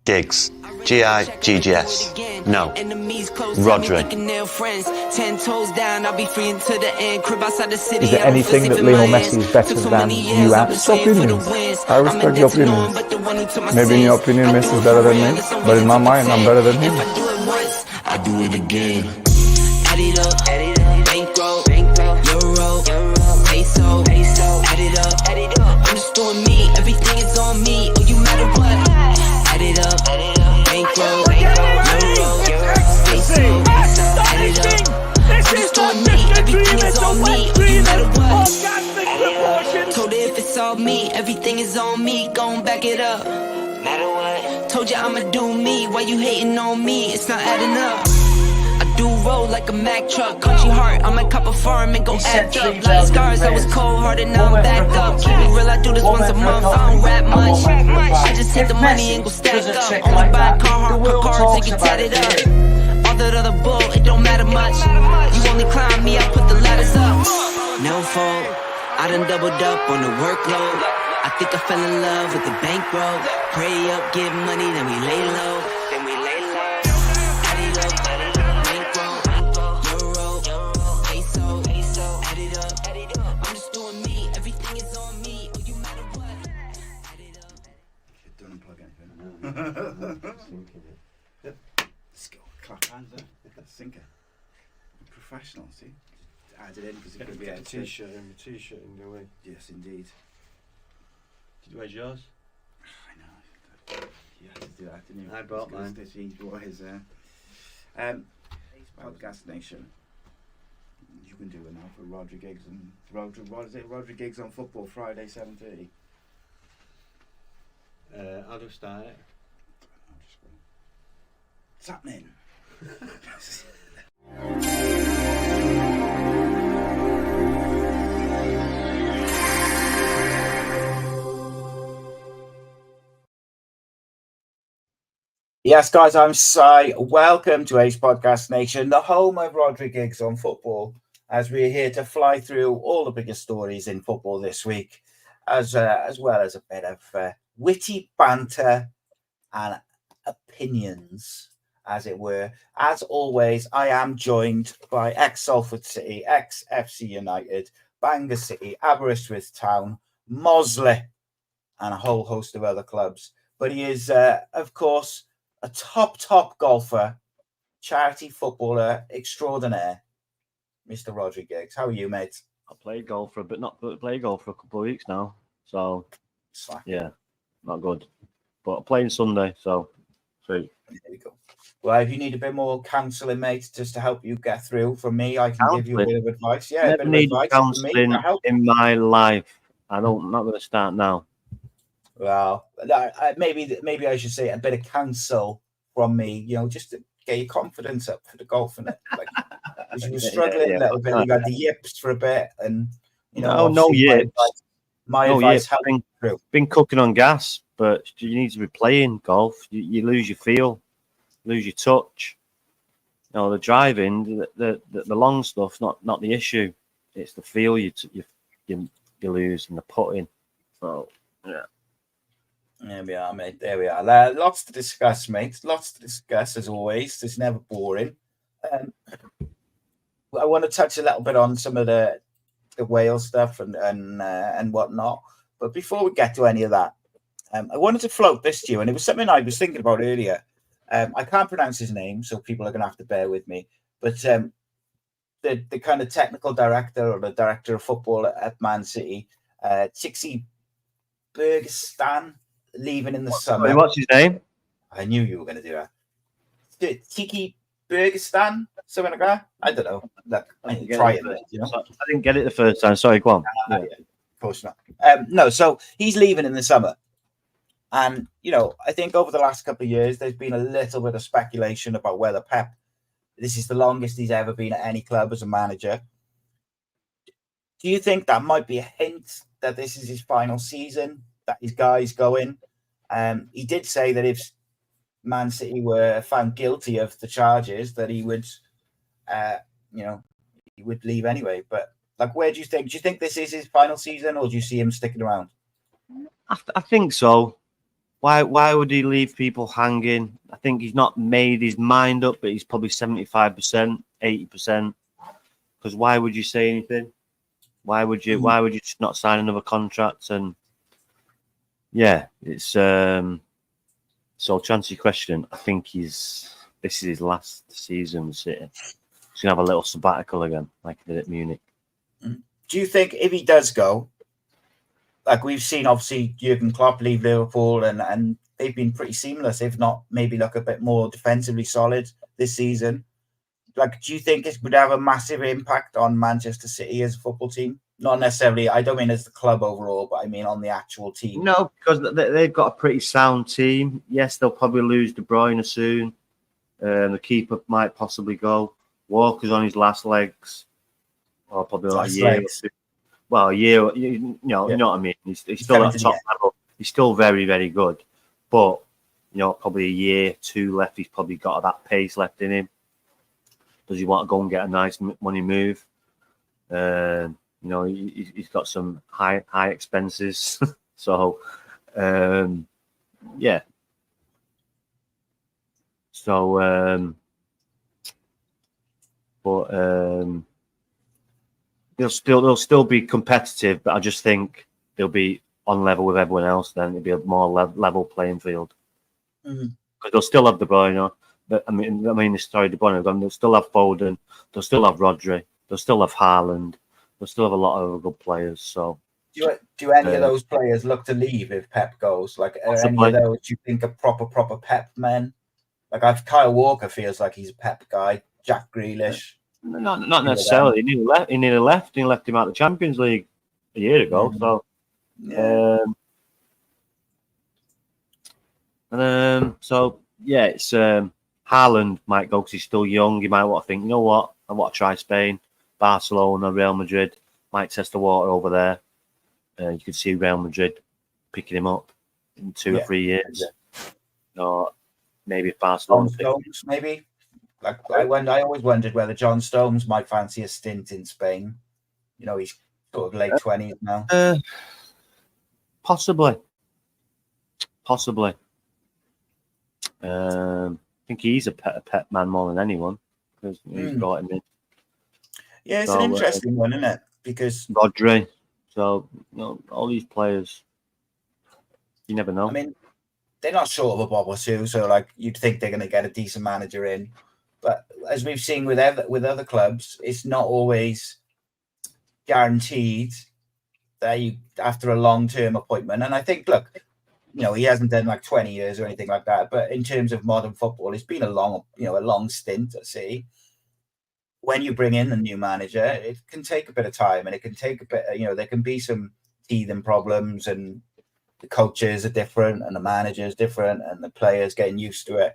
Giggs. Giggs. No. Rhodri. Is there anything that Lionel Messi is better than you at? It's opinions. I respect your opinions. Maybe in your opinion Messi is better than me, but in my mind I'm better than him. I do it again. Add it up, bankroll, euro, peso, add it up. I'm just doing me, everything is on me. Oh, you matter what? Add it up, bankroll, euro, peso, add it up. I'm just doing me, everything is on me. Oh, you matter what? Told her if it's all me, everything is on me. Gon' back it up. Matter what? Told you I'ma do me. Why you hating on me? It's not adding up. I do roll like a Mack truck, country heart. I might cop a farm and go act up. Like scars, I was cold hearted, now I'm backed up. Keep it real, I do this once a month. I don't rap much. I just hit the money and go stack up. Only buy cars and get tatted up. All that other bull, it don't matter much. You only climb me, I put the ladders up. No fault, I done doubled up on the workload. I think I fell in love with the bankroll. Pray up, get money, then we lay low. Add it up, bankroll, euro, peso, add it up. I'm just doing me, everything is on me. Oh, you matter what? Add it up. Don't unplug anything. Yep. Let's go. Clap hands there. Sinker. Professional, see? Add it in because it could be a t-shirt in the way. Yes, indeed. Did you wear yours? I know. You had to do that, didn't you? I bought mine. He bought his. Podcast Nation. You can do it now for Rhodri Giggs and Rhodri Giggs on Football Friday 7:30. I'll just start it. What's happening? Yes, guys, I'm Si. Welcome to Ace Podcast Nation, the home of Rhodri Giggs on football, as we're here to fly through all the biggest stories in football this week, as well as a bit of witty banter and opinions, as it were. As always, I am joined by ex-Salford City, ex-FC United, Bangor City, Aberystwyth Town, Mosley, and a whole host of other clubs. But he is, of course, a top golfer, charity footballer extraordinaire, Mr. Rhodri Giggs. How are you, mate? I played golf for a couple of weeks now. So, yeah, not good. But I'm playing Sunday, so sweet. There we go. Well, if you need a bit more counselling, mate, just to help you get through, from me, I can give you a bit of advice. Yeah, a bit of advice counselling in my life. I'm not going to start now. Well, maybe I should say a bit of counsel from me, just to get your confidence up for the golf, and like you were struggling a little bit. You had the yips for a bit, and no yips. My advice helped through. Been cooking on gas, but you need to be playing golf. You lose your feel, lose your touch. The driving, the long stuff's not the issue. It's the feel you lose in the putting. So yeah. There we are, mate. There we are. Lots to discuss, mate. Lots to discuss, as always. It's never boring. I want to touch a little bit on some of the Wales stuff and whatnot. But before we get to any of that, I wanted to float this to you, and it was something I was thinking about earlier. I can't pronounce his name, so people are going to have to bear with me. But the kind of technical director or the director of football at Man City, Txiki Begiristain, leaving in the summer. What's his name? I knew you were going to do that. Txiki Begiristain, something like that. I don't know. I didn't get it the first time. Sorry, go on. Yeah, of course not. No, so he's leaving in the summer. And, I think over the last couple of years, there's been a little bit of speculation about whether Pep, this is the longest he's ever been at any club as a manager. Do you think that might be a hint that this is his final season, that his guy's going? He did say that if Man City were found guilty of the charges, that he would, he would leave anyway. But where do you think? Do you think this is his final season, or do you see him sticking around? I think so. Why would he leave people hanging? I think he's not made his mind up, but he's probably 75%, 80%. Because why would you say anything? Why would you just not sign another contract? And yeah, it's so to answer your question, I think this is his last season with City. He's gonna have a little sabbatical again, like he did at Munich. Do you think if he does go, like we've seen, obviously Jurgen Klopp leave Liverpool, and they've been pretty seamless, if not maybe look a bit more defensively solid this season. Like, do you think it would have a massive impact on Manchester City as a football team? Not necessarily, I don't mean as the club overall, but I mean on the actual team. No, because they've got a pretty sound team. Yes, they'll probably lose De Bruyne soon. The keeper might possibly go. Walker's on his last legs. Or probably like a year. Well, a year, you know what I mean? He's still at top level. He's still very, very good. But, probably a year, 2 left. He's probably got that pace left in him. Does he want to go and get a nice money move? He's got some high expenses. So, yeah. So, they'll still be competitive, but I just think they'll be on level with everyone else. Then it'll be a more level playing field. Because they'll still have De Bruyne. But I mean, De Bruyne. They'll still have Foden. They'll still have Rhodri. They'll still have Haaland. They'll still have a lot of good players. So, do any of those players look to leave if Pep goes? Like, are any of those you think are proper Pep men? Like, Kyle Walker feels like he's a Pep guy. Jack Grealish. Not necessarily. He nearly left. He left him out of the Champions League a year ago. So, it's Haaland might go because he's still young. He might want to think, you know what? I want to try Spain, Barcelona, Real Madrid. Might test the water over there. You could see Real Madrid picking him up in 2 or 3 years. Or maybe if Barcelona. Stones, maybe. Like I always wondered whether John Stones might fancy a stint in Spain. He's sort of late 20s now. Possibly. I think he's a pet man more than anyone because he's got him in. Yeah, it's an interesting one, isn't it? Because Rhodri. So all these players, you never know. I mean, they're not short of a bob or two, so like you'd think they're going to get a decent manager in. But as we've seen with other clubs, it's not always guaranteed that you after a long-term appointment. And I think, look, he hasn't done like 20 years or anything like that. But in terms of modern football, it's been a long stint at sea. When you bring in a new manager, it can take a bit of time, and it can take a bit. There can be some teething problems, and the coaches are different, and the manager is different, and the players getting used to it.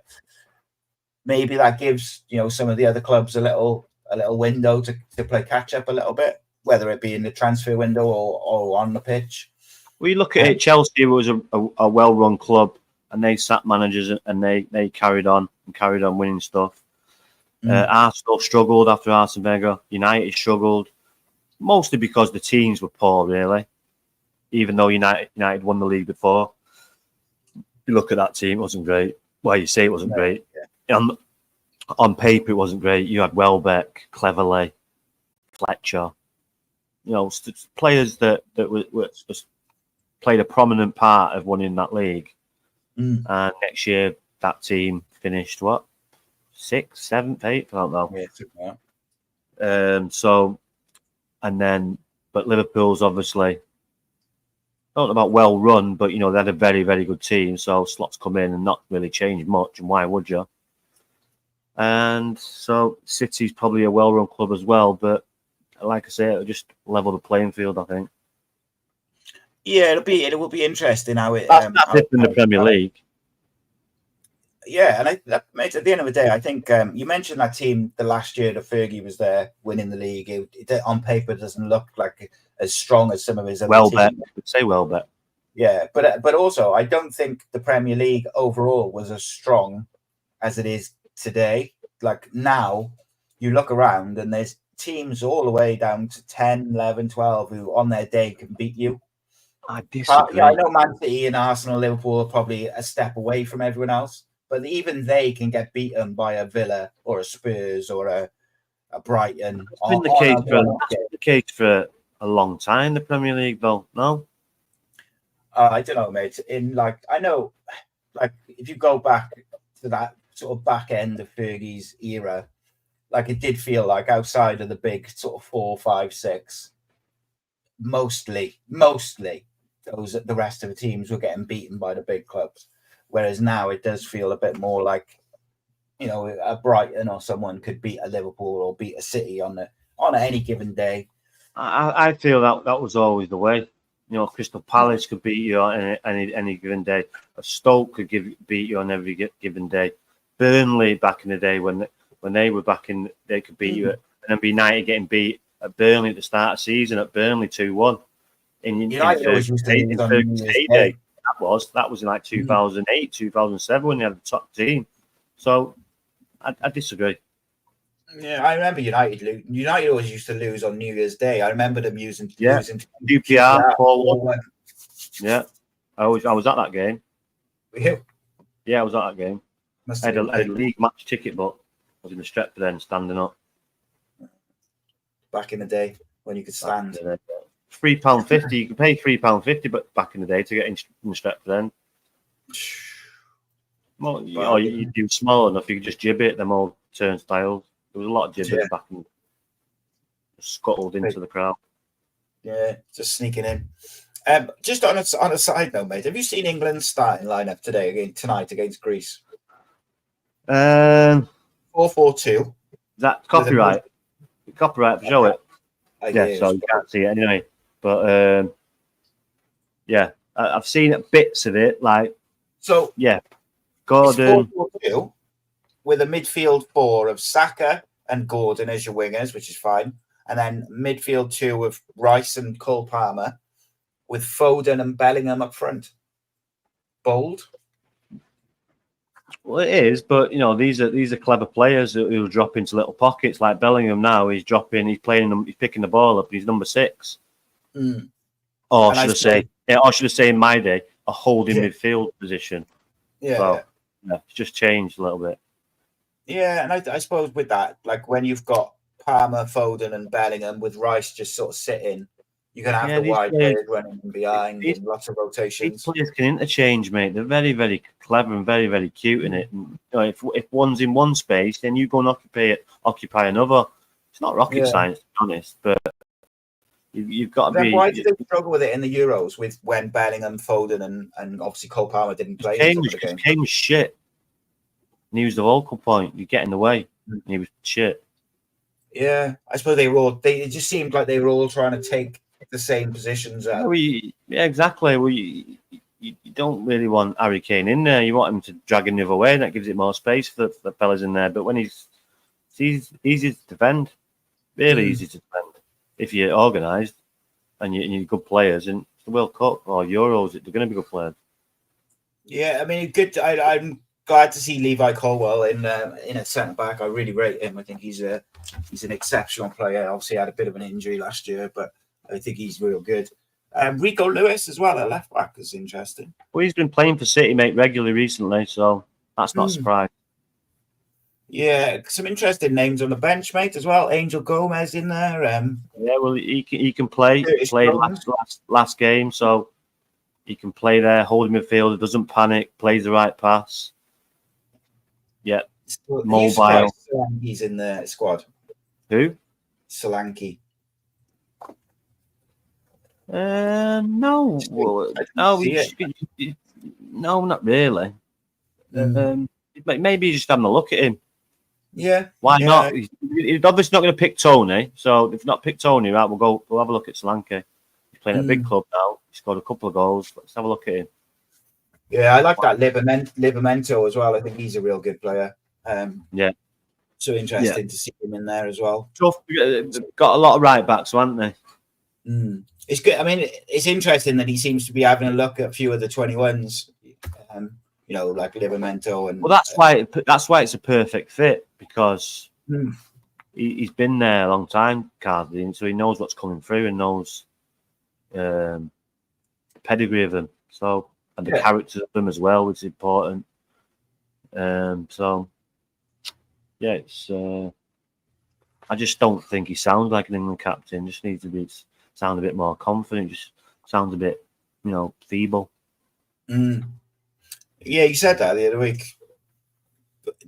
Maybe that gives some of the other clubs a little window to play catch up a little bit, whether it be in the transfer window or on the pitch. We look at it. Chelsea was a well-run club, and they sat managers, and they carried on winning stuff. Arsenal struggled after Arsene Wenger. United struggled, mostly because the teams were poor, really. Even though United won the league before, you look at that team, it wasn't great. Well, you say it wasn't great. Yeah. On paper, it wasn't great. You had Welbeck, Cleverley, Fletcher. Players that were played a prominent part of winning that league. And next year, that team finished what? 6th, 7th, 8th? I don't know. Yeah, but Liverpool's obviously, I don't know about well run, but they had a very, very good team. So slots come in and not really change much. And why would you? And so City's probably a well run club as well. But like I say, it'll just level the playing field, I think. Yeah, it will be interesting how it. That's different in the Premier League. Yeah, and at the end of the day, I think you mentioned that team the last year that Fergie was there winning the league. It on paper doesn't look like as strong as some of his other Welbeck, teams. I would say Welbeck. Yeah, but also I don't think the Premier League overall was as strong as it is today. Like now, you look around and there's teams all the way down to 10, 11, 12 who on their day can beat you. I disagree. Yeah, I know Man City and Arsenal, Liverpool are probably a step away from everyone else, but even they can get beaten by a Villa or a Spurs or a Brighton. It's been the case for a long time. The Premier League, though, no. I don't know, mate. I know, like if you go back to that sort of back end of Fergie's era, like it did feel like outside of the big sort of 4, 5, 6, mostly the rest of the teams were getting beaten by the big clubs. Whereas now it does feel a bit more like, a Brighton or someone could beat a Liverpool or beat a City on any given day. I feel that was always the way. Crystal Palace could beat you on any given day. Stoke could beat you on every given day. Burnley back in the day when they were back in, they could beat you. And then United getting beat at Burnley at the start of the season at Burnley 2-1. United always used to lose on New Year's Day. That was in like 2008, 2007 when they had the top team. So I disagree. Yeah, I remember United always used to lose on New Year's Day. I remember them losing QPR 4-1. Yeah, I was at that game. Yeah, I was at that game. I had a league match ticket, but I was in the Stretford end standing up. Back in the day when you could stand. £3.50. You could pay £3.50, but back in the day to get in the Stretford end. Well, you do small enough, you could just jib it, them old turnstiles. There was a lot of jibbers back and scuttled into the crowd. Yeah, just sneaking in. Just on a side note, mate, have you seen England's starting lineup tonight against Greece? 4-4-2. Is that copyright? Copyright, show it. Yeah, so you can't see it anyway. But yeah, I've seen bits of it. Gordon. 4-4-2 with a midfield 4 of Saka and Gordon as your wingers, which is fine. And then midfield 2 of Rice and Cole Palmer with Foden and Bellingham up front. Bold. Well, it is, but these are clever players who drop into little pockets. Like Bellingham now, he's picking the ball up, and he's number 6. Or should I say in my day, a holding midfield position. Yeah, it's just changed a little bit. Yeah, and I suppose with that, like when you've got Palmer, Foden, and Bellingham with Rice just sort of sitting, you can have the wide players running from behind and lots of rotations. These players can interchange, mate. They're very, very clever and very, very cute in it. And, if one's in one space, then you go and occupy another. It's not rocket science, to be honest, but you've got to be. Why did they struggle with it in the Euros when Bellingham, Foden, and obviously Cole Palmer didn't play? Kane was shit. And he was the vocal point. You get in the way. And he was shit. Yeah, I suppose it just seemed like they were all trying to take the same positions. Yeah, exactly. Well, you don't really want Harry Kane in there. You want him to drag him the other way, and that gives it more space for the fellas in there. But when he's easy to defend, really easy to defend if you're organised and you're good players. And the World Cup or Euros, they're going to be good players. Yeah, I mean, good. I'm glad to see Levi Colwill in a centre back. I really rate him. I think he's an exceptional player. Obviously, had a bit of an injury last year, but I think he's real good. Rico Lewis as well at left back is interesting. Well, he's been playing for City, mate, regularly recently, so that's not a surprise. Yeah, some interesting names on the bench, mate, as well. Angel Gomez in there. Yeah, well, he can play. He played last game, so he can play there, holding midfield, doesn't panic, plays the right pass. Yeah, mobile. Solanke's in the squad. Who? Solanke. No, no, not really. Maybe just having a look at him. Yeah, why not? He's obviously not going to pick Tony, so if not pick Tony, right, we'll have a look at Solanke. He's playing at a big club now. He scored a couple of goals. Let's have a look at him. Yeah, I like that Livramento as well. I think he's a real good player. Yeah. So interesting to see him in there as well. Got a lot of right backs, haven't they? It's good. I mean, it's interesting that he seems to be having a look at a few of the 21s. Like Livramento and. Well, that's why it's a perfect fit because he's been there a long time, Cardiff, so he knows what's coming through and knows pedigree of them. So, and the Yeah. characters of them as well, which is important. So, yeah, it's. I just don't think he sounds like an England captain. Just needs to sound a bit more confident. Just sounds a bit, feeble. Yeah, you said that the other week.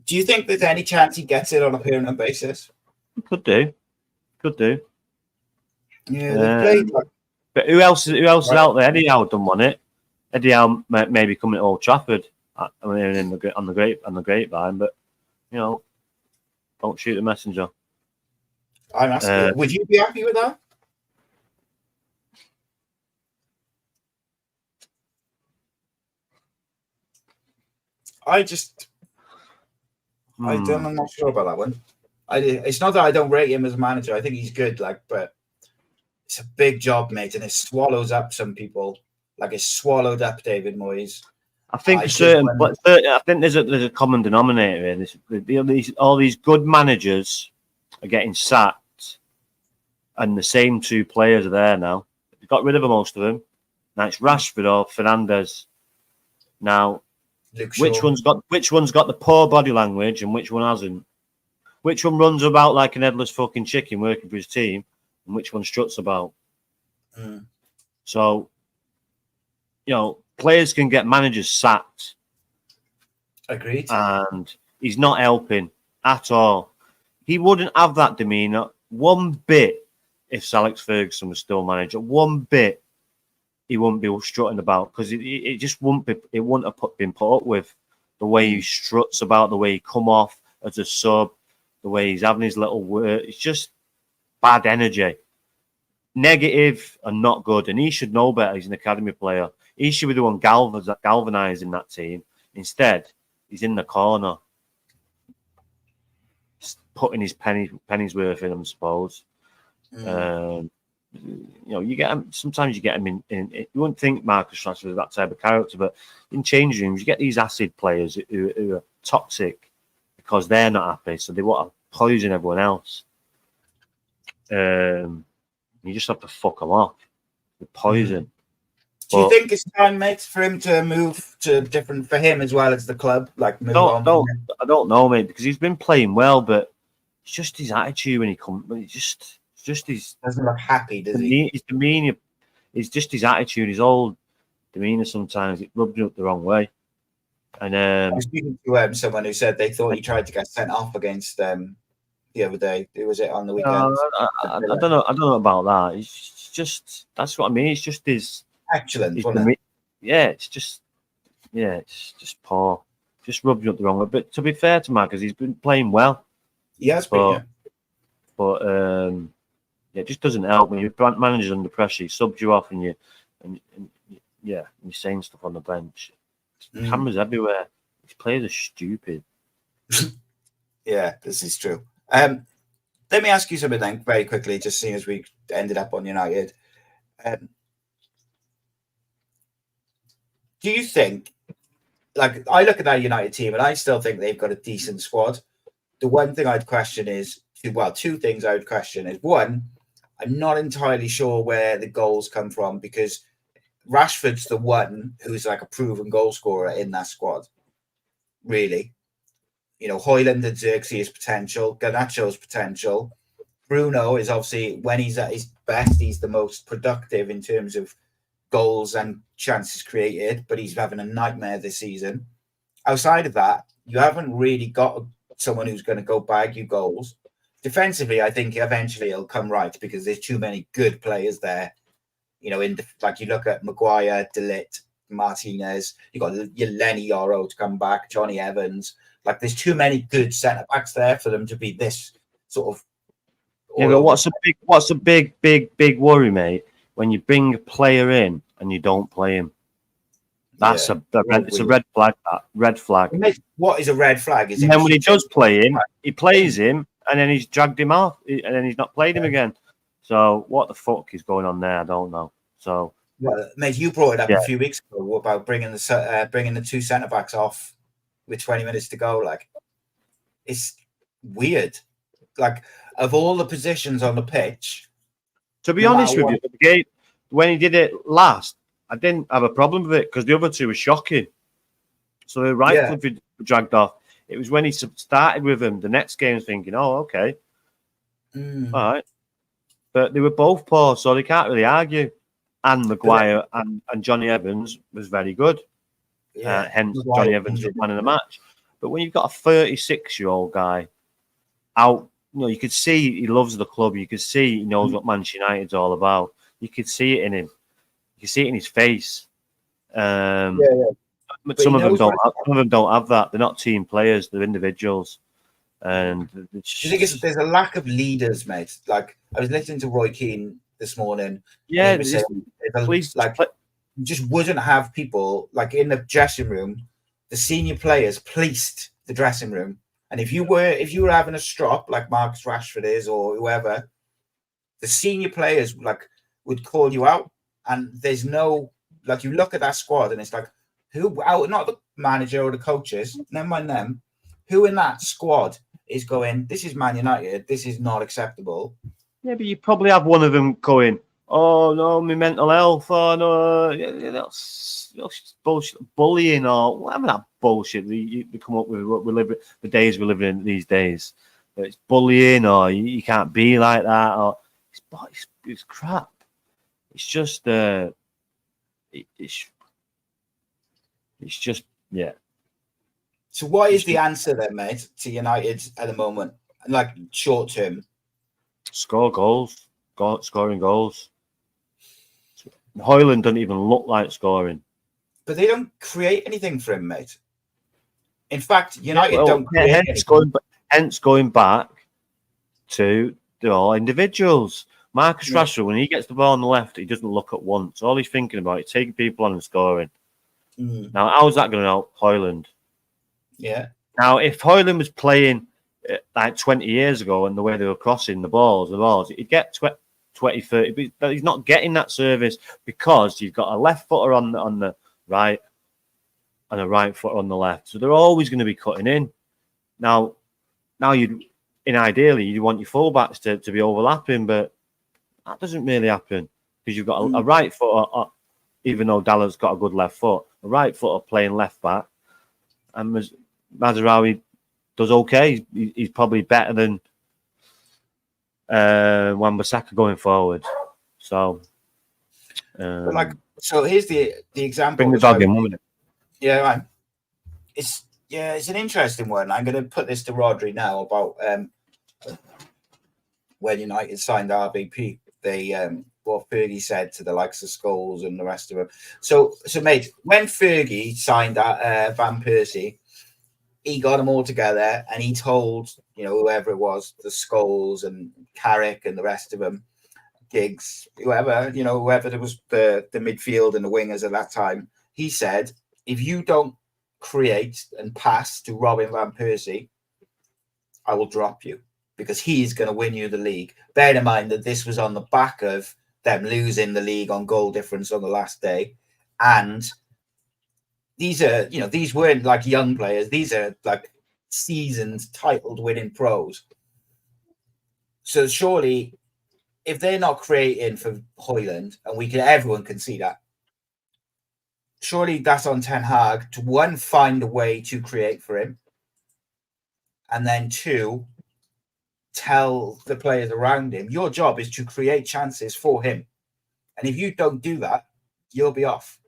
Do you think there's any chance he gets it on a permanent basis? Could do. Yeah, they played like. But who else is Right. out there? Eddie Howe done won it. Eddie Howe may be coming to Old Trafford. I mean, on the grapevine, but don't shoot the messenger. I'm asking, would you be happy with that? I'm not sure about that one. It's not that I don't rate him as a manager. I think he's good, but it's a big job, mate, and it swallows up some people. Like, it swallowed up David Moyes. I think I think there's a common denominator here. All these good managers are getting sacked, and the same two players are there now. They got rid of most of them. Now it's Rashford or Fernandes. Now, which one's got the poor body language and which one hasn't? Which one runs about like an headless fucking chicken working for his team, and which one struts about? So, players can get managers sacked. Agreed. And he's not helping at all. He wouldn't have that demeanour one bit if Sir Alex Ferguson was still manager. One bit, he wouldn't be strutting about because it just wouldn't have been put up with the way he struts about, the way he come off as a sub, the way he's having his little word. It's just bad energy, negative and not good. And he should know better. He's an academy player. He should be the one galvanising that team. Instead, he's in the corner, putting his pennies worth in them, I suppose. You get him. Sometimes you get him in. You wouldn't think Marcus Rashford is that type of character, but in change rooms, you get these acid players who are toxic because they're not happy, so they want to poison everyone else. You just have to fuck them off with poison. Do you think it's time, mate, for him to move to different for him as well as the club? I don't know, mate, because he's been playing well, but it's just his attitude when he comes. It's just his doesn't look happy, does he? His demeanour. It's just his attitude, his old demeanour. Sometimes it rubs you up the wrong way. And I was speaking to someone who said they thought he tried to get sent off against the other day. Who was it on the weekend? I don't know. I don't know about that. It's just that's what I mean. It's just his. Excellent, it's just poor. Just rubs you up the wrong way. But to be fair to Marcus, he's been playing well. He has been, but it just doesn't help when your manager's under pressure. He subs you off, and you're saying stuff on the bench. Cameras everywhere. These players are stupid. Yeah, this is true. Let me ask you something then, very quickly, just seeing as we ended up on United. Do you think, I look at that United team and I still think they've got a decent squad. The one thing I'd question is, two things I would question is, one, I'm not entirely sure where the goals come from because Rashford's the one who's like a proven goal scorer in that squad, really. Højlund and Xerxes' potential, Garnacho's potential. Bruno is obviously, when he's at his best, he's the most productive in terms of goals and chances created, but he's having a nightmare this season. Outside of that, you haven't really got someone who's going to go bag you goals. Defensively, I think eventually it'll come right because there's too many good players there. You look at Maguire, De Ligt, Martinez, you got your Lenny Yoro to come back, Johnny Evans. There's too many good centre backs there for them to be this sort of. Yeah, but what's a big worry, mate? When you bring a player in and you don't play him, it's a red flag. That red flag. What is a red flag? And then when he does play him, he plays him, and then he's dragged him off, and then he's not played him again. So what the fuck is going on there? I don't know. So, mate, you brought it up a few weeks ago about bringing the two centre backs off with 20 minutes to go. It's weird. Of all the positions on the pitch. To be honest with you, when he did it last, I didn't have a problem with it because the other two were shocking. So the right foot were dragged off. It was when he started with them, the next game, thinking, oh, okay. All right. But they were both poor, so they can't really argue. And Maguire and Johnny Evans was very good. Hence, Maguire, Johnny Evans was man of the match. But when you've got a 36-year-old guy out, you could see he loves the club. You could see he knows what Manchester United's all about. You could see it in him. You could see it in his face. But some of them don't. Some of them don't have that. They're not team players. They're individuals. And do you think there's a lack of leaders, mate? Like I was listening to Roy Keane this morning. Yeah, you just wouldn't have people like in the dressing room. The senior players policed the dressing room, and if you were having a strop like Marcus Rashford is or whoever, the senior players would call you out. And there's no you look at that squad and it's like who out, not the manager or the coaches, never mind them, who in that squad is going, this is Man United, this is not acceptable. Yeah, but you probably have one of them going, oh no, my mental health, oh no, that's bullshit, bullying or whatever that bullshit they come up with. What we live, the days we're living in these days, it's bullying or you can't be like that or it's crap. It's just it's just So what is the answer then, mate, to United at the moment? Like short term? Score goals. Scoring goals. Højlund doesn't even look like scoring. But they don't create anything for him, mate. In fact, United don't create anything. Hence going back to they're all individuals. Marcus Rashford, when he gets the ball on the left, he doesn't look at once. All he's thinking about is taking people on and scoring. Now, how's that going to help Højlund? Yeah. Now, if Højlund was playing like 20 years ago and the way they were crossing the balls, he'd get 20, 30. But he's not getting that service because you've got a left footer on the right and a right footer on the left. So they're always going to be cutting in. Now ideally, you want your fullbacks to be overlapping, but that doesn't really happen because you've got a right footer, even though Dallas got a good left foot, a right footer playing left back. And Mazraoui does okay. He's probably better than Wan-Bissaka going forward. So, so here's the example. Bring the dog in 1 minute. Yeah, right. It's an interesting one. I'm going to put this to Rhodri now about when United signed RBP. They what Fergie said to the likes of Scholes and the rest of them. So mate, when Fergie signed Van Persie, he got them all together and he told whoever it was, the Scholes and Carrick and the rest of them, Giggs, whoever there was the midfield and the wingers at that time. He said, if you don't create and pass to Robin Van Persie, I will drop you because he's going to win you the league. Bear in mind that this was on the back of them losing the league on goal difference on the last day. And these are, these weren't like young players. These are like seasoned, title-winning pros. So surely, if they're not creating for Højlund, and everyone can see that, surely that's on Ten Hag to, one, find a way to create for him, and then two, tell the players around him, your job is to create chances for him. And if you don't do that, you'll be off.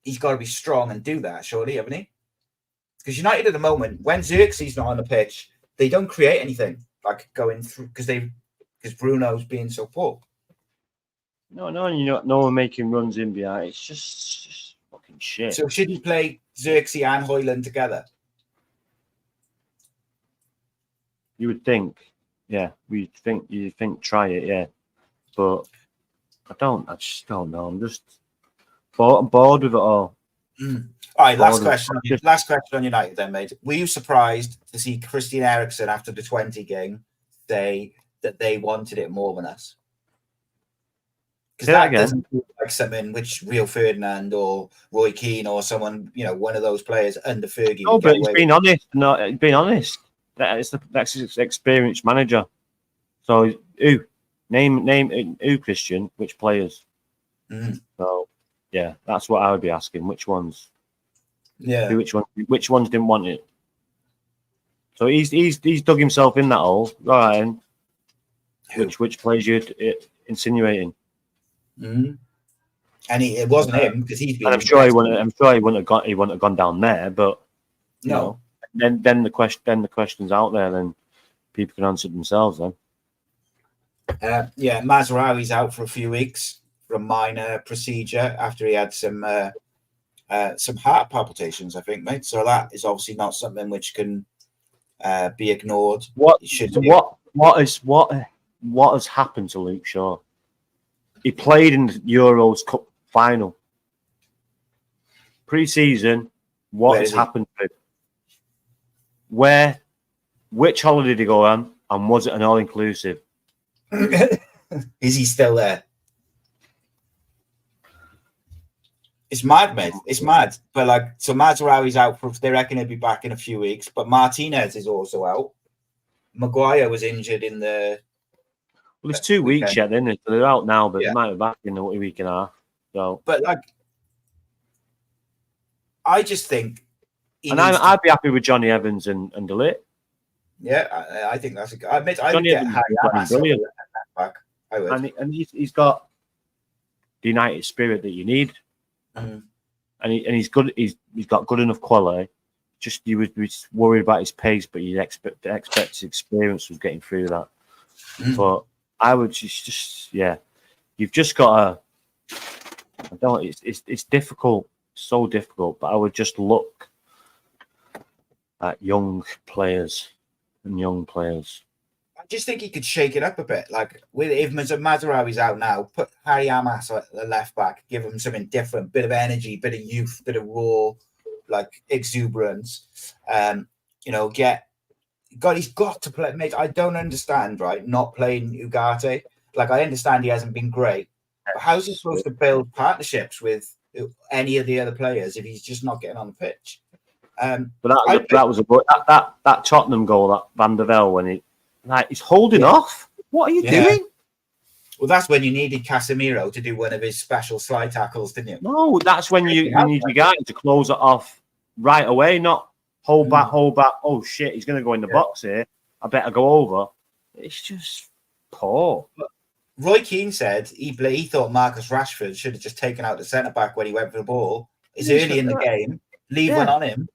He's got to be strong and do that, surely, haven't he? Because United at the moment, when Xerxes not on the pitch, they don't create anything like going through because Bruno's being so poor. No one making runs in behind. It's just fucking shit. So should he play Xerxes and Højlund together? You would think, yeah. You think try it, yeah. But I just don't know. I'm just bored with it all. All right, last question on United then, mate. Were you surprised to see Christian Eriksen after the 20 game say that they wanted it more than us? Because that doesn't look like something which Rio Ferdinand or Roy Keane or someone, one of those players under Fergie. No, but he's been honest. No, he's been honest. That's his experienced manager. So name who, Christian, which players? So Yeah, that's what I would be asking. Which ones? Yeah. Which ones didn't want it? So he's dug himself in that hole. All right, and which players you insinuating? Mm-hmm. And it wasn't him because he's been. And I'm sure he wouldn't have gone down there. But you know, then the question's out there. Then people can answer themselves. Then. Yeah, Mazraoui's out for a few weeks for a minor procedure after he had some heart palpitations, I think, mate. So that is obviously not something which can be ignored. What has happened to Luke Shaw? He played in the Euros Cup final. Pre-season, what has happened to him? Which holiday did he go on, and was it an all-inclusive? Is he still there? It's mad, mate. It's mad. But like, so Mazraoui's out for. They reckon he'll be back in a few weeks. But Martinez is also out. Maguire was injured in the. Well, it's 2 weeks yet, isn't it? So they're out now, but they might be back in a week and a half. So, but like, I just think, I'd be happy with Johnny Evans and DeLitt. Yeah, I think that's a good. I admit, I would Johnny get Evans Harry is Amas brilliant. back. I would. And he's got the United spirit that you need, Mm. and he's good. He's got good enough quality. Just you would be worried about his pace, but you expect his experience was getting through that. Mm. But I would just you've just got to. I don't. It's difficult, so difficult. But I would just look at young players. I just think he could shake it up a bit. Like if Mazraoui's out now, put Harry Amas at the left back, give him something different, bit of energy, bit of youth, bit of raw, like exuberance. You know, he's got to play. Mate, I don't understand, right? Not playing Ugarte. Like I understand he hasn't been great, but how's he supposed to build partnerships with any of the other players if he's just not getting on the pitch? But that was that Tottenham goal, that Van der Vel, when he's holding off. What are you doing? Well, that's when you needed Casemiro to do one of his special slide tackles, didn't you? No, that's when you need your guy to close it off right away, not hold back. Oh shit, he's going to go in the box here. I better go over. It's just poor. Roy Keane said he thought Marcus Rashford should have just taken out the centre back when he went for the ball. It's early in the game. Leave one on him.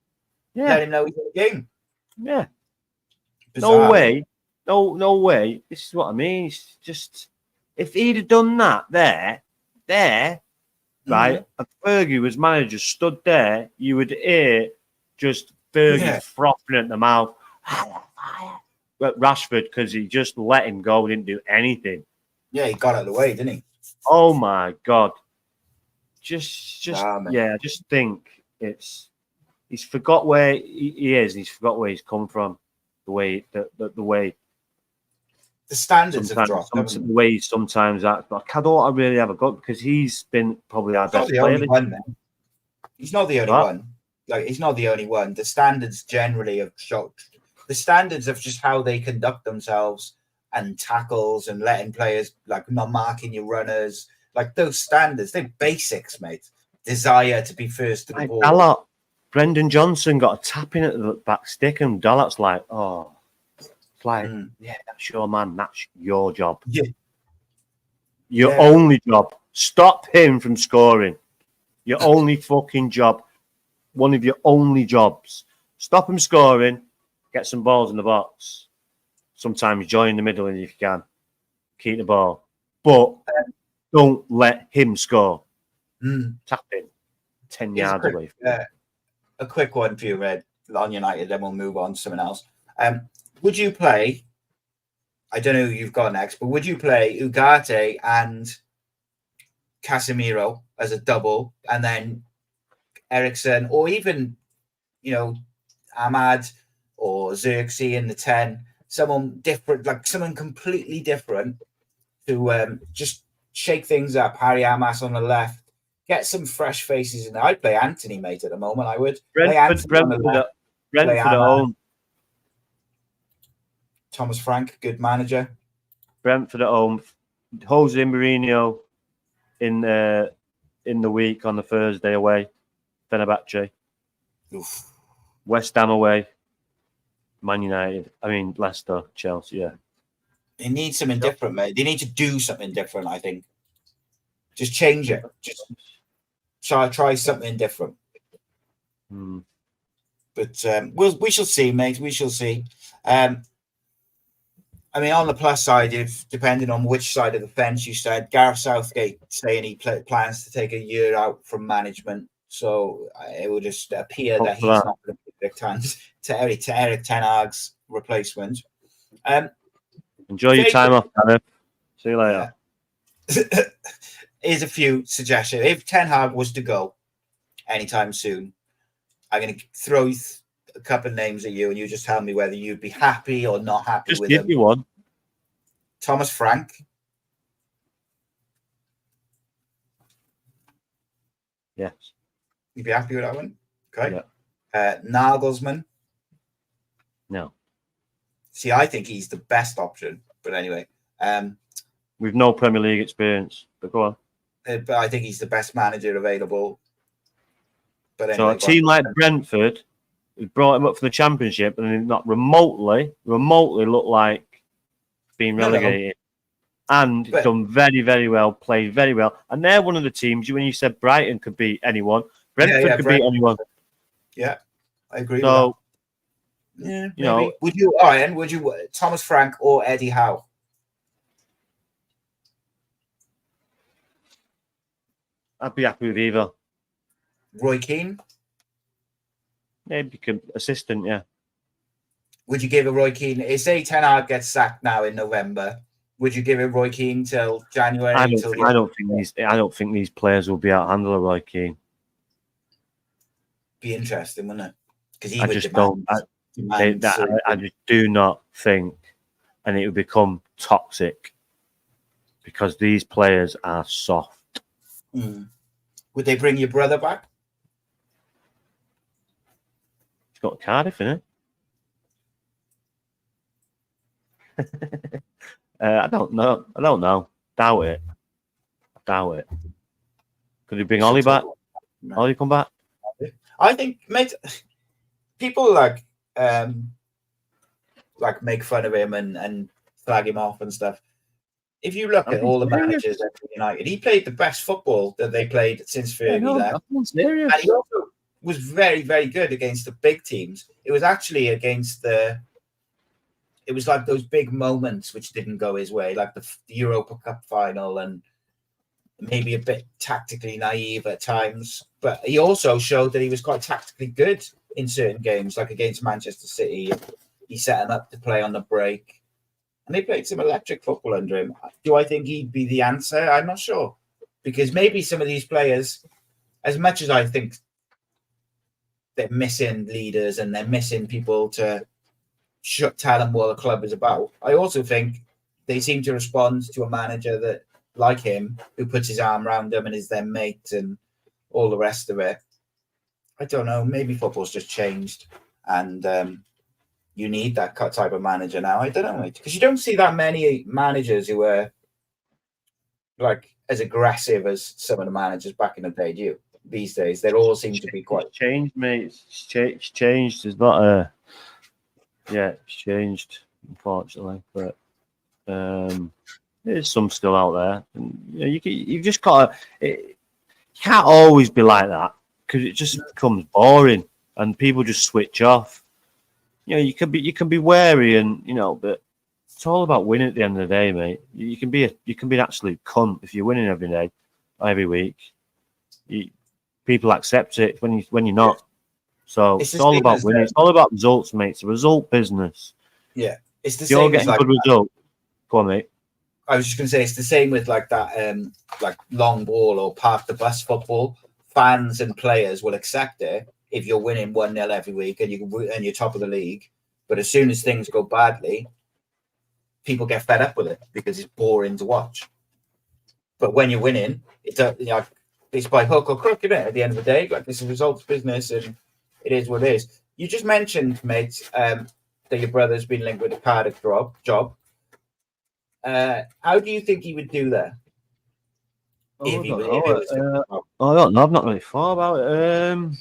Yeah. Let him know he's in the game. Yeah. Bizarre. No way. No way. This is what I mean. It's just if he'd have done that there, right, and Fergie was manager stood there, you would hear just Fergie frothing at the mouth. But Rashford, because he just let him go, didn't do anything. Yeah, he got out of the way, didn't he? Oh my God. Just man. I just think he's forgot where he is, and he's forgot where he's come from. The way the standards have dropped. The way he sometimes acts, but I don't really have a go because he's been probably our best player. He's not the only one. Like he's not the only one. The standards generally have shocked. The standards of just how they conduct themselves and tackles and letting players like not marking your runners, like those standards, they're basics, mate. Desire to be first to the ball. Dalot, Brendan Johnson got a tap in at the back stick, and Dalot's like, oh. It's like, yeah, that's your man. That's your job. Yeah. Your only job. Stop him from scoring. Your only fucking job. One of your only jobs. Stop him scoring. Get some balls in the box. Sometimes join the middle if you can. Keep the ball. But don't let him score. Tap him 10 yards away from him. A quick one for you, Red, on United, then we'll move on to something else. Would you play, I don't know who you've got next, but would you play Ugarte and Casemiro as a double, and then Eriksen, or even, you know, Ahmad or Xerxes in the 10, someone different, like someone completely different to just shake things up, Harry Amas on the left, get some fresh faces in there. I'd play Anthony, mate, at the moment, I would. Brentford at home. Thomas Frank, good manager. Brentford at home. Jose Mourinho in in the week on the Thursday away, Fenerbahce. Oof. West Ham away, Man United. I mean, Leicester, Chelsea, yeah. They need something different, mate. They need to do something different, I think. Just change it. Just try something different. But we shall see, mate. We shall see. I mean, on the plus side, if depending on which side of the fence you said, Gareth Southgate saying he plans to take a year out from management, so it will just appear that he's not going to be Eric Ten Hag's replacement. Enjoy your time off, Cardiff. See you later. Here's a few suggestions. If Ten Hag was to go anytime soon, I'm going to throw a couple of names at you, and you just tell me whether you'd be happy or not happy Just with give them. me one. Thomas Frank. Yes. You'd be happy with that one? Okay. Yeah. Nagelsmann. No. See, I think he's the best option. But anyway. We've no Premier League experience, but go on. But I think he's the best manager available. But So anyway, a team like Brentford, who brought him up for the Championship and then not remotely look like being relegated. And done very, very well, played very well. And they're one of the teams, when you said Brighton could beat anyone, Brentford could beat anyone. Yeah, I agree so, with that. Yeah, you know. Would you, Ian, Thomas Frank or Eddie Howe? I'd be happy with either. Roy Keane? Maybe assistant, yeah. Would you give a Roy Keane? Say Ten Hag gets sacked now in November. Would you give it Roy Keane till January? I don't think these players will be able to handle a Roy Keane. Be interesting, wouldn't it? Because he I would just demand, don't. I just do not think, and it would become toxic because these players are soft. Would they bring your brother back? He's got Cardiff, isn't it? I don't know. Doubt it. Could he bring Ollie back? No. Ollie come back? I think, mate, people like make fun of him and flag him off and stuff. If you look at all the managers at United, he played the best football that they played since Fergie left. And he also was very, very good against the big teams. It was actually against it was like those big moments which didn't go his way, like the Europa Cup final, and maybe a bit tactically naive at times. But he also showed that he was quite tactically good in certain games, like against Manchester City. He set him up to play on the break. And they played some electric football under him. Do I think he'd be the answer? I'm not sure. Because maybe some of these players, as much as I think they're missing leaders and they're missing people to tell them what the club is about, I also think they seem to respond to a manager that, like him, who puts his arm around them and is their mate and all the rest of it. I don't know. Maybe football's just changed. And you need that type of manager now. I don't know, because you don't see that many managers who are like as aggressive as some of the managers back in the day do. These days, they all seem to be quite it's changed, mate. It's changed. It's not a it's changed, unfortunately, but there's some still out there. And you've just got to. You can't always be like that because it just becomes boring and people just switch off. You can be wary, and but it's all about winning at the end of the day, mate. You can be an absolute cunt if you're winning every day, every week. People accept it when you're not. So it's all about winning. It's all about results, mate. It's a result business. Yeah, it's the if same. You're getting good results. Go on, mate. I was just going to say it's the same with like that, like long ball or park the bus football. Fans and players will accept it if you're winning 1-0 every week and you're top of the league. But as soon as things go badly, people get fed up with it because it's boring to watch. But when you're winning, it's by hook or crook, isn't it? At the end of the day, like it's a results business, and it is what it is. You just mentioned, mate, that your brother's been linked with a Cardiff job. How do you think he would do there? If he was, I don't know. I've not really thought about it.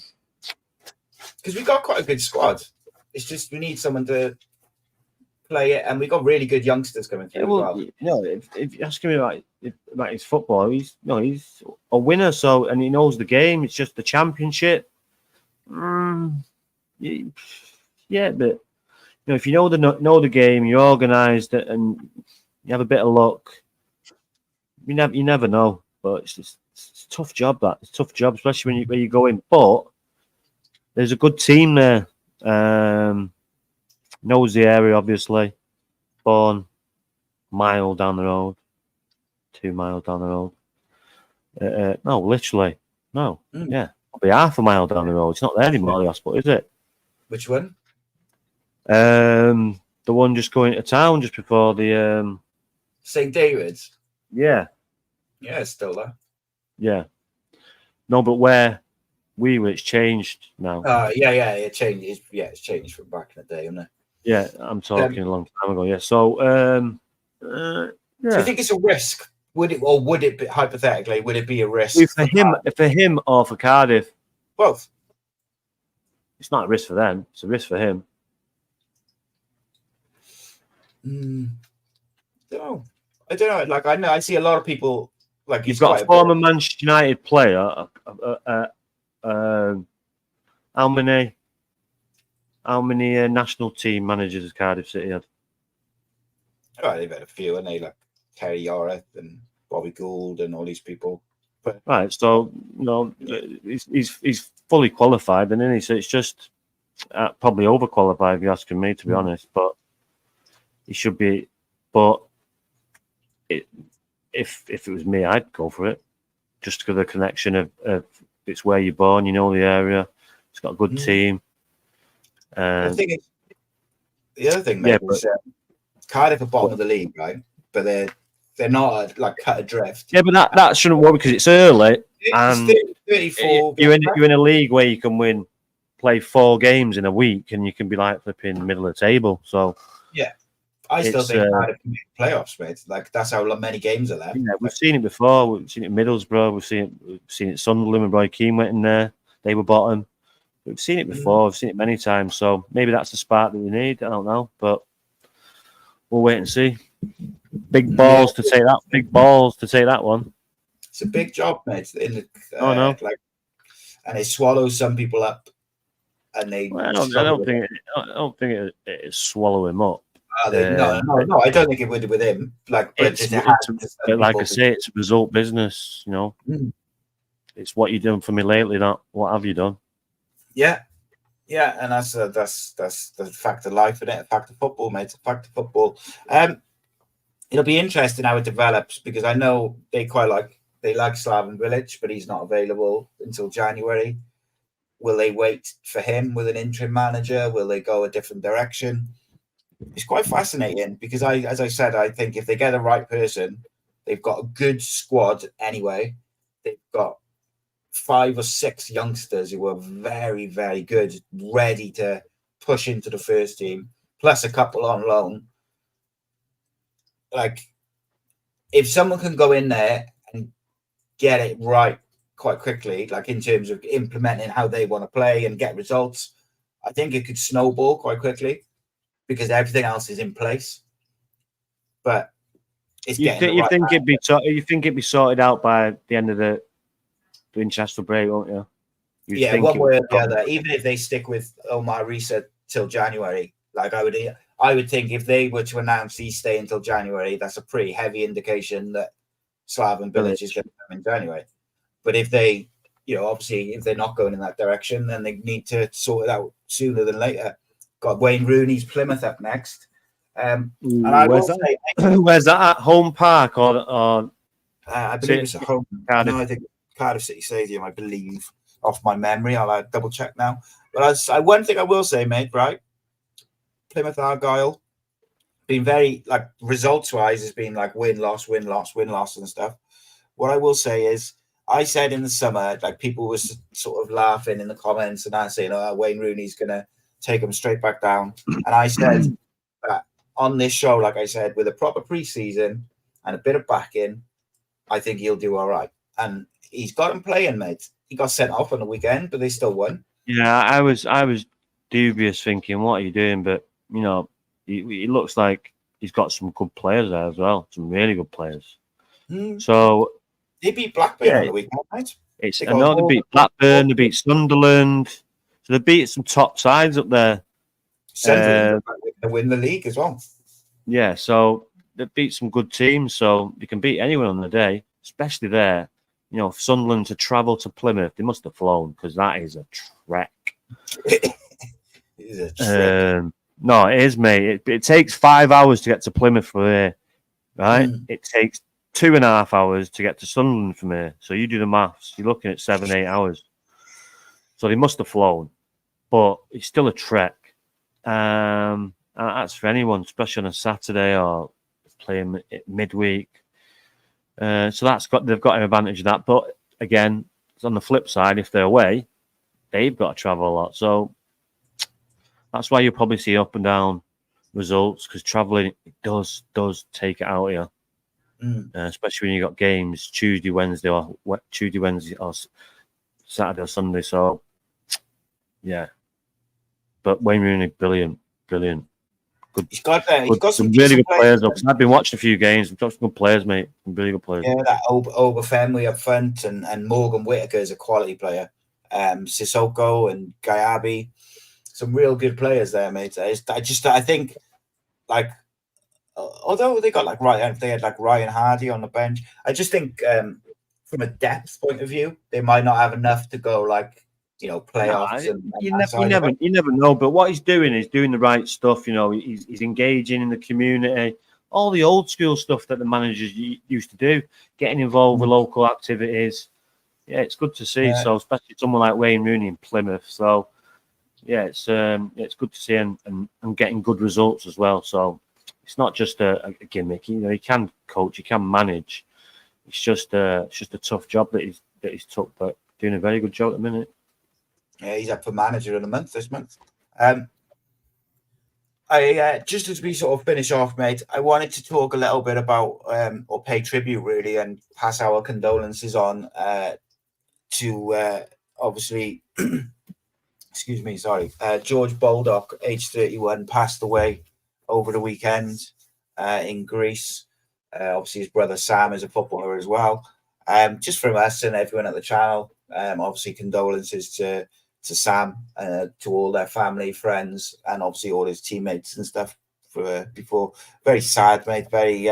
because we got quite a good squad. It's just we need someone to play it, and we got really good youngsters coming through as well. No, if you're asking me about his football, he's a winner. So, and he knows the game. It's just the championship. Yeah, but if you know the game, you're organised, and you have a bit of luck. You never know. But it's a tough job. It's a tough job, especially when you go in. But there's a good team there. Knows the area, obviously. Born mile down the road, 2 miles down the road. No, literally, no. Yeah, probably half a mile down the road. It's not there anymore, the hospital, is it? Which one? The one just going to town just before the St. David's. Yeah, it's still there. Yeah, no, but where we were, it's changed now. Yeah, it changed. It's changed from back in the day, isn't it? Yeah, I'm talking a long time ago. Yeah, so Do you think it's a risk? Would it be, hypothetically, would it be a risk for him or for Cardiff? Both. It's not a risk for them. It's a risk for him. I don't know. Like I see a lot of people. Like you've got a former Manchester United player. How many national team managers has Cardiff City had? Oh, they've had a few, and they like Terry Yoreth and Bobby Gould and all these people. But right, so he's fully qualified, and then so it's just probably overqualified if you're asking me, to be honest. But he should be. But if it was me, I'd go for it, just because of the connection of it's where you're born, you know the area. It's got a good team. I think the other thing, mate, is Cardiff are bottom of the league, right? But they're not like cut adrift. Yeah, but that shouldn't work because it's early, and 34. You're in a league where you can play 4 games in a week, and you can be like flipping middle of the table. So yeah, I still think Cardiff can make playoffs, mate. Like that's how many games are left. Yeah, we've seen it before. We've seen it in Middlesbrough. We've seen it Sunderland when Roy Keane went in there. They were bottom. We've seen it before. We've seen it many times. So maybe that's the spark that we need. I don't know, but we'll wait and see. Big balls to take that. Big balls to take that one. It's a big job, mate. No. And it swallows some people up, and they. Well, I don't think it is swallow him up. No, I don't think it would with him. Like I say, it's a result business. It's what you've done for me lately. Not what have you done? Yeah, and that's the fact of life, isn't it? A fact of football, mate. It's a fact of football. It'll be interesting how it develops because I know they like Slaven Bilic, but he's not available until January. Will they wait for him with an interim manager? Will they go a different direction? It's quite fascinating because as I said, I think if they get the right person, they've got a good squad anyway. They've got 5 or 6 youngsters who are very, very good, ready to push into the first team, plus a couple on loan. Like, if someone can go in there and get it right quite quickly, like in terms of implementing how they want to play and get results, I think it could snowball quite quickly because everything else is in place. But it's you think it'd be sorted out by the end of the international break, won't you? Yeah, one way or the other. Even if they stick with Omar Risa till January, like I would think if they were to announce he's staying until January, that's a pretty heavy indication that Slaven Bilic is going to come in January. But if they, obviously, if they're not going in that direction, then they need to sort it out sooner than later. Got Wayne Rooney's Plymouth up next. And where's that at? Home Park or I believe it's at home. Cardiff. No, I think Cardiff City Stadium, I believe, off my memory. I'll double check now. But one thing I will say, mate, right? Plymouth Argyle been very, like, results wise, has been like win loss and stuff. What I will say is, I said in the summer, like, people were sort of laughing in the comments and I saying, Wayne Rooney's gonna take them straight back down. And I said that on this show, like I said, with a proper pre-season and a bit of backing, I think he'll do all right. and he's got him playing, mate. He got sent off on the weekend, but they still won. Yeah, I was dubious, thinking, what are you doing? But you know, he looks like he's got some good players there as well, some really good players. So they beat Blackburn on the weekend, right? I know they beat Blackburn, they beat Sunderland, so they beat some top sides up there. Sunderland to win the league as well. Yeah, so they beat some good teams, so they can beat anyone on the day, especially there. You know, Sunderland to travel to Plymouth, they must have flown, because that is a trek. It is a trek. No, it is, mate. It takes 5 hours to get to Plymouth from here, right? It takes 2.5 hours to get to Sunderland from here. So you do the maths, you're looking at 7-8 hours. So they must have flown, but it's still a trek. That's for anyone, especially on a Saturday or playing midweek. So they've got an advantage of that. But again, on the flip side, if they're away, they've got to travel a lot. So that's why you'll probably see up and down results, because traveling does take it out of you. Especially when you got games Tuesday, Wednesday, or Saturday or Sunday. So yeah, but Wayne Rooney, brilliant. Good. He's got some really good players. I've been watching a few games. We've got some good players, mate. Some really good players. Yeah, that Obafemi up front, and Morgan Whittaker is a quality player. Sissoko and Gayabi, some real good players there, mate. I think, like, although they got they had Ryan Hardy on the bench, I just think from a depth point of view, they might not have enough to go playoffs. You never know. But what he's doing is doing the right stuff. You know, he's engaging in the community, all the old school stuff that the managers used to do, getting involved with local activities. Yeah, it's good to see. Yeah. So especially someone like Wayne Rooney in Plymouth. So yeah, it's good to see and getting good results as well. So it's not just a gimmick. You know, he can coach, he can manage. It's just a tough job that he's took, but doing a very good job at the minute. Yeah, he's up for manager of the month this month. I just as we sort of finish off, mate, I wanted to talk a little bit about or pay tribute really, and pass our condolences on to obviously excuse me, sorry, George Baldock, age 31, passed away over the weekend in Greece. Obviously his brother Sam is a footballer as well. Just from us and everyone at the channel, obviously condolences to Sam, to all their family, friends, and obviously all his teammates and stuff before. Very sad, mate. Very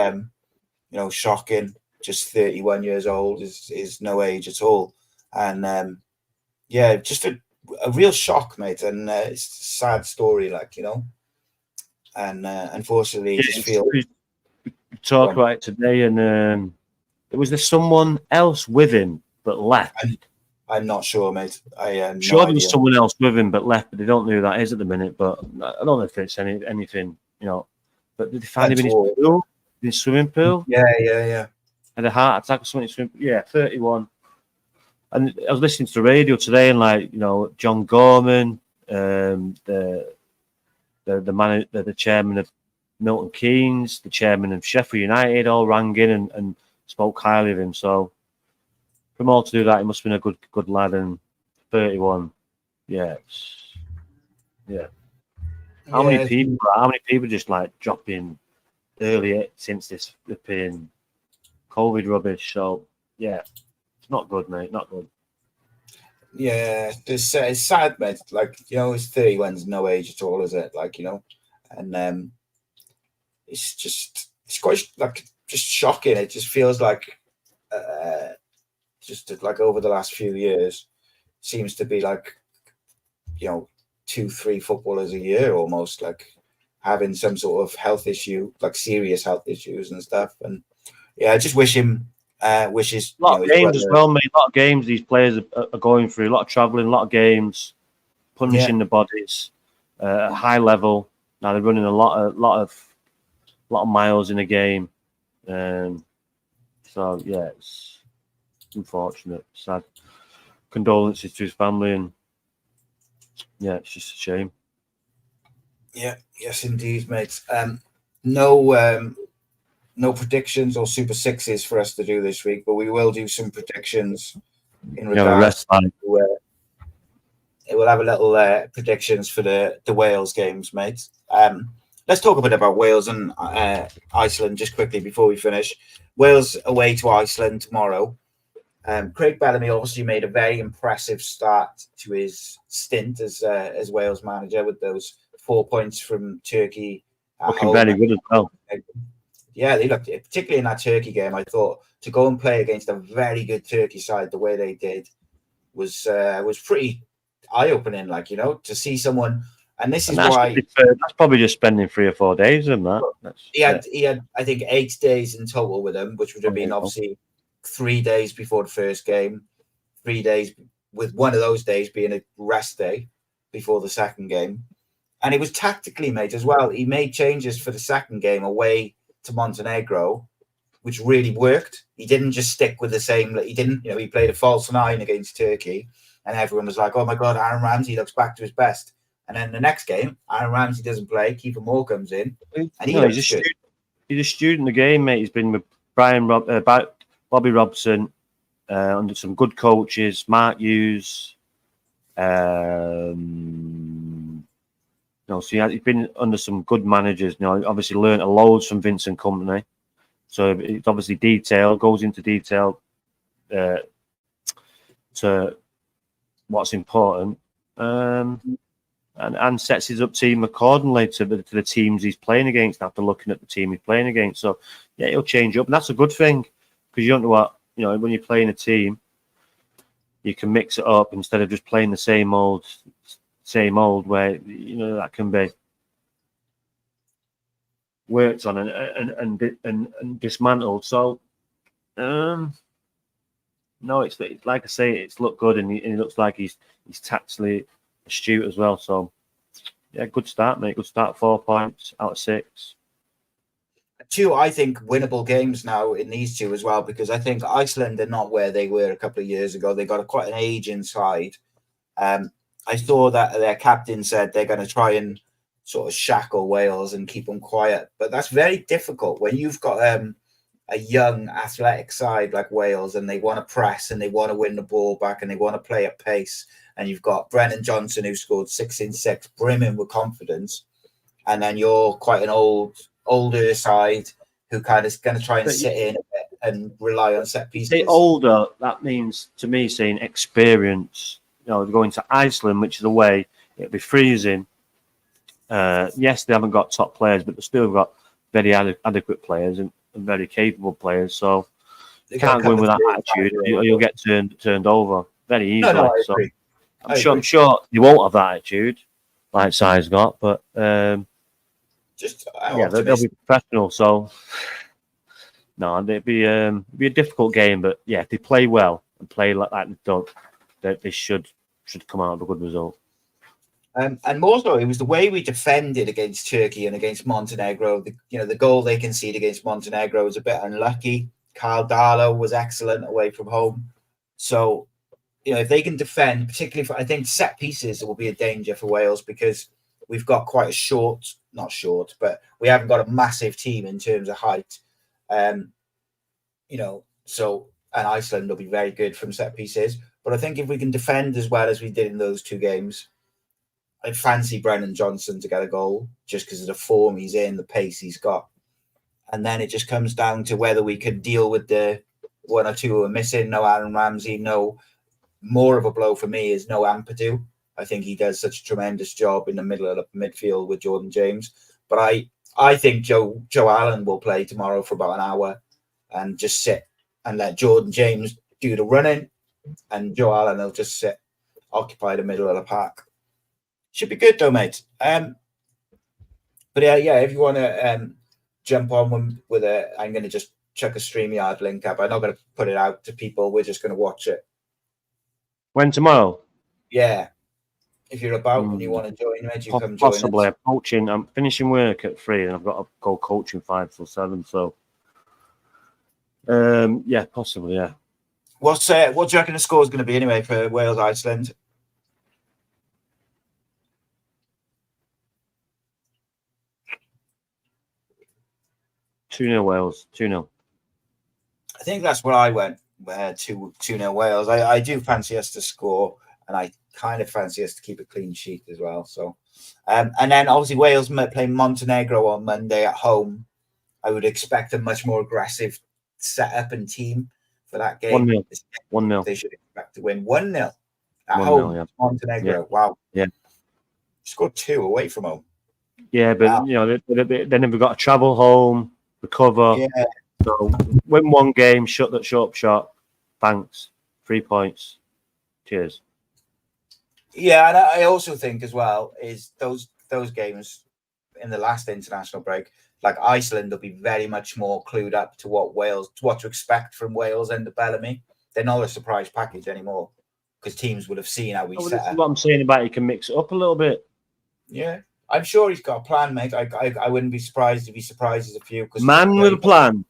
shocking. Just 31 years old is no age at all, and just a real shock, mate. And it's a sad story, and unfortunately, just feel. We talk about it today, and was there someone else with him but left? I'm not sure, mate. I am sure there was someone else with him but left, but they don't know who that is at the minute. But I don't know if it's anything, But did they find him in his pool, in his swimming pool? Yeah. Had a heart attack or something. Yeah, 31. And I was listening to the radio today, and John Gorman, the chairman of Milton Keynes, the chairman of Sheffield United, all rang in and spoke highly of him. So for them all to do that, he must have been a good lad. And 31, How many people just dropping earlier since this flipping COVID rubbish? So yeah, it's not good, mate. Not good. Yeah, it's sad, mate. It's 31's no age at all, is it? And it's quite just shocking. It just feels like over the last few years seems to be 2-3 footballers a year almost having some sort of health issue, serious health issues and stuff. And yeah, I just wish him wishes a lot of games as well, mate. A lot of games these players are going through, a lot of travelling, a lot of games, punishing the bodies at a high level. Now they're running a lot of miles in a game. So yeah, it's unfortunate, sad. Condolences to his family, and yeah, it's just a shame. Yeah, yes, indeed, mate. No no predictions or Super Sixes for us to do this week, but we will do some predictions in We have a regards rest time. to. We'll have a little predictions for the Wales games, mate. Let's talk a bit about Wales and Iceland just quickly before we finish. Wales away to Iceland tomorrow. Craig Bellamy obviously made a very impressive start to his stint as Wales manager with those 4 points from Turkey. Looking very good as well. Yeah, they looked, particularly in that Turkey game, I thought to go and play against a very good Turkey side the way they did was pretty eye-opening, like, you know, to see someone. And this is why that's probably just spending 3 or 4 days in that. He had I think 8 days in total with him, which would have been obviously 3 days before the first game, 3 days with one of those days being a rest day before the second game. And it was tactically made as well. He made changes for the second game away to Montenegro, which really worked. He didn't just stick with the same. He didn't, you know, he played a false 9 against Turkey, and everyone was like, "Oh my God, Aaron Ramsey looks back to his best." And then the next game, Aaron Ramsey doesn't play. Kiefer Moore comes in, and he's a student of the game, mate. He's been with Bobby Robson under some good coaches, Mark Hughes. So he's been under some good managers. You know, obviously learned a loads from Vincent Kompany. So it's obviously goes into detail to what's important. And sets his up team accordingly to the teams he's playing against after looking at the team he's playing against. So, yeah, he'll change up. And that's a good thing because you don't know what, you know, when you're playing a team, you can mix it up instead of just playing the same old where, you know, that can be worked on and dismantled. So, no, it's like I say, it's looked good and he looks like he's tactically astute as well. So yeah, good start, mate. Good start. 4 points out of 6. 2, I think, winnable games now in these 2 as well, because I think Iceland are not where they were a couple of years ago. They got quite an age inside. I saw that their captain said they're going to try and sort of shackle Wales and keep them quiet, but that's very difficult when you've got a young athletic side like Wales and they want to press and they want to win the ball back and they want to play at pace. And you've got Brennan Johnson, who scored 6 in 6, brimming with confidence. And then you're quite an older side who kind of is going to try and sit in a bit and rely on set pieces. The older, that means to me saying experience. You know, going to Iceland, which is away, it'll be freezing. Yes, they haven't got top players, but they've still got very adequate players and very capable players. So you can't go in with that attitude, or you'll get turned over very easily. No, I agree. I'm sure you won't have that attitude like Si's got, but they'll be professional. So no, it'd be a difficult game, but yeah, if they play well and play like they've done, they should come out with a good result. And more so, it was the way we defended against Turkey and against Montenegro. The goal they conceded against Montenegro was a bit unlucky. Carl Darlow was excellent away from home. So, you know, if they can defend, particularly I think set pieces will be a danger for Wales because we've got quite a not short, but we haven't got a massive team in terms of height. You know, so, and Iceland will be very good from set pieces. But I think if we can defend as well as we did in those 2 games, I fancy Brennan Johnson to get a goal just because of the form he's in, the pace he's got. And then it just comes down to whether we can deal with the 1 or 2 who are missing. No Aaron Ramsey, no. More of a blow for me is no Ampadu. I think he does such a tremendous job in the middle of the midfield with Jordan James. But I think Joe Allen will play tomorrow for about an hour and just sit and let Jordan James do the running, and Joe Allen will just sit, occupy the middle of the park. Should be good though, mate. But yeah, if you want to jump on with I'm going to just chuck a StreamYard link up. I'm not going to put it out to people. We're just going to watch it. When tomorrow? Yeah. If you're about and you want to join, mate, you come join us. Possibly. I'm finishing work at 3 and I've got to go coaching 5 till 7. So, yeah, possibly, yeah. What do you reckon the score is going to be anyway for Wales Iceland? 2-0 Wales. 2-0. I think that's where I went. 2-0 Wales. I do fancy us to score, and I kind of fancy us to keep a clean sheet as well. So, and then obviously Wales play Montenegro on Monday at home. I would expect a much more aggressive setup and team for that game. 1-0. 1-0. They should expect to win 1-0 at 1-0, home. yeah. Montenegro. Yeah. Wow. Yeah. Scored 2 away from home. Yeah, but Wow. you know then we've got to travel home, recover. Yeah. So win one game, shut that shop. Thanks. 3 points. Cheers. Yeah, and I also think as well is those games in the last international break, like Iceland will be very much more clued up to what to expect from Wales and the Bellamy. They're not a surprise package anymore because teams would have seen how we set This is up. what I'm saying about you can mix it up a little bit. Yeah, I'm sure he's got a plan, mate. I wouldn't be surprised if he surprises a few. Man with a plan.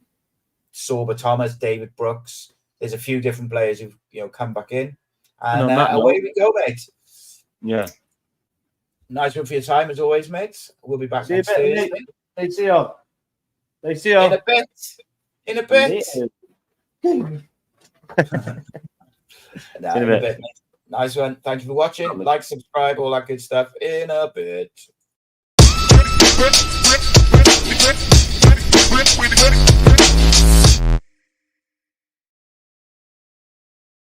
Sorba Thomas, David Brooks. There's a few different players who've come back in, and No, away we go, mate. Yeah. Nice one for your time as always, mate. We'll be back See you next a bit, Thursday. mate. They see you. They see you. In a bit. In a bit. Nah, in a bit, mate. Nice one. Thank you for watching. Like, subscribe, all that good stuff. In a bit.